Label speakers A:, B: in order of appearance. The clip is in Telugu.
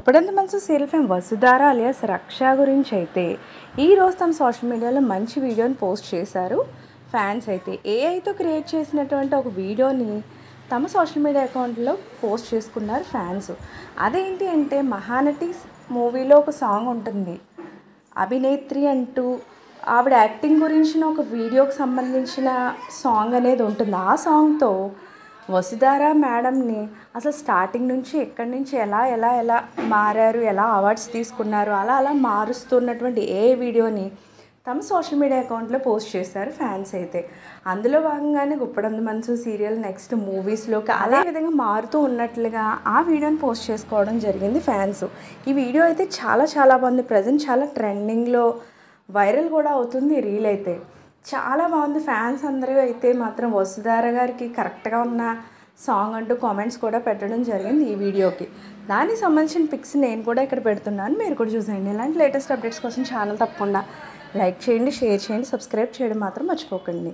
A: గుప్పడంత మనసు సీరియల్ ఫేమ్ వసుధార అలియాస్ రక్ష గురించి అయితే ఈరోజు తమ సోషల్ మీడియాలో మంచి వీడియోని పోస్ట్ చేశారు. ఫ్యాన్స్ అయితే ఏఐతో క్రియేట్ చేసినటువంటి ఒక వీడియోని తమ సోషల్ మీడియా అకౌంట్లో పోస్ట్ చేసుకున్నారు ఫ్యాన్స్. అదేంటి అంటే మహానటి మూవీలో ఒక సాంగ్ ఉంటుంది, అభినేత్రి అంటూ ఆవిడ యాక్టింగ్ గురించిన ఒక వీడియోకి సంబంధించిన సాంగ్ అనేది ఉంటుంది. ఆ సాంగ్తో వసుధార మేడంని అసలు స్టార్టింగ్ నుంచి ఎక్కడి నుంచి ఎలా ఎలా ఎలా మారారు, ఎలా అవార్డ్స్ తీసుకున్నారు, అలా అలా మారుస్తున్నటువంటి ఏ వీడియోని తమ సోషల్ మీడియా అకౌంట్లో పోస్ట్ చేశారు ఫ్యాన్స్ అయితే. అందులో భాగంగానే గుప్పడంత మనసు సీరియల్ నెక్స్ట్ మూవీస్లోకి అదే విధంగా మారుతూ ఉన్నట్లుగా ఆ వీడియోని పోస్ట్ చేసుకోవడం జరిగింది ఫ్యాన్స్. ఈ వీడియో అయితే చాలా చాలా బాగుంది. ప్రజెంట్ చాలా ట్రెండింగ్లో వైరల్ కూడా అవుతుంది. రీల్ అయితే చాలా బాగుంది. ఫ్యాన్స్ అందరూ అయితే మాత్రం వసుధార గారికి కరెక్ట్గా ఉన్న సాంగ్ అంటూ కామెంట్స్ కూడా పెట్టడం జరిగింది ఈ వీడియోకి. దానికి సంబంధించిన పిక్స్ నేను కూడా ఇక్కడ పెడుతున్నాను, మీరు కూడా చూసేయండి. ఇలాంటి లేటెస్ట్ అప్డేట్స్ కోసం ఛానల్ తప్పకుండా లైక్ చేయండి, షేర్ చేయండి, సబ్స్క్రైబ్ చేయడం మాత్రం మర్చిపోకండి.